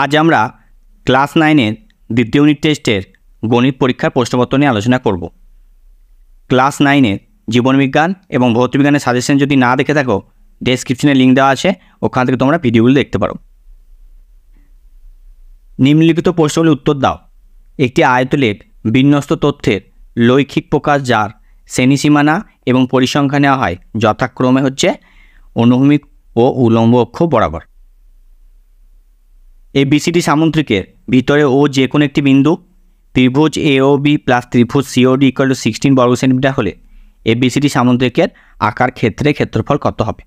আজ আমরা ক্লাস 9-এর দ্বিতীয় ইউনিট টেস্টের গণিত পরীক্ষার প্রশ্নপত্র নিয়ে আলোচনা করব। ক্লাস 9-এর জীবনবিজ্ঞান এবং ভৌতবিজ্ঞানের সাজেশন যদি না দেখে থাকো, ডেসক্রিপশনে লিঙ্ক দেওয়া আছে, ওখান থেকে তোমরা ভিডিওগুলো দেখতে পারো। নিম্নলিখিত প্রশ্নগুলির উত্তর দাও। একটি আয়তলেখ বিন্যস্ত তথ্যের লৈখিক প্রকাশ যার শ্রেণীসীমানা এবং পরিসংখ্যা নেওয়া হয় যথাক্রমে হচ্ছে অনুভূমিক ও উল্লম্ব অক্ষ বরাবর। এই বিসিডি সামুদ্রিকের ভিতরে ও যে কোনো একটি বিন্দু ত্রিভুজ এওবি প্লাস ত্রিভুজ সিওডি ইকুয়াল টু 16 বর্গ সেন্টিমিটার হলে এই বিসিডি সামুদ্রিকের আকার ক্ষেত্রফল কত হবে?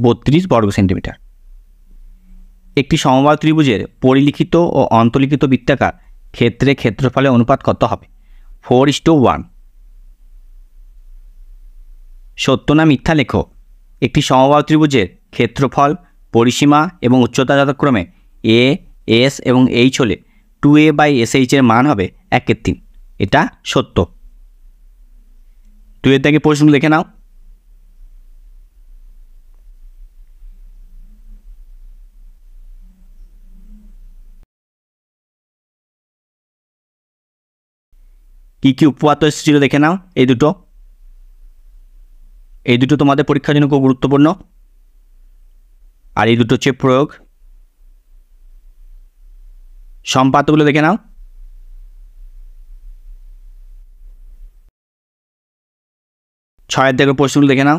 32 বর্গ সেন্টিমিটার। একটি সমবাহু ত্রিভুজের পরিলিখিত ও অন্তর্লিখিত বৃত্তাকার ক্ষেত্রফলের অনুপাত কত হবে? 4:1। সত্য না মিথ্যা লেখো। একটি সমবাহু ত্রিভুজের ক্ষেত্রফল, পরিসীমা এবং উচ্চতা যথাক্রমে এ, এস এবং এইচ হলে 2a/sh এর মান হবে 1/3। এটা সত্য। 2 থেকে প্রশ্ন লিখে নাও। কি কি উপপাদ্য এসেছিল দেখে নাও। এই দুটো তোমাদের পরীক্ষার জন্য খুব গুরুত্বপূর্ণ। আর এই দুটো হচ্ছে প্রয়োগ। সম্পাদ্যগুলো দেখে নাও। ছয়ের থেকে প্রশ্নগুলো দেখে নাও।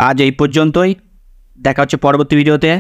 আজ এই পর্যন্তই। দেখা হচ্ছে পরবর্তী ভিডিওতে।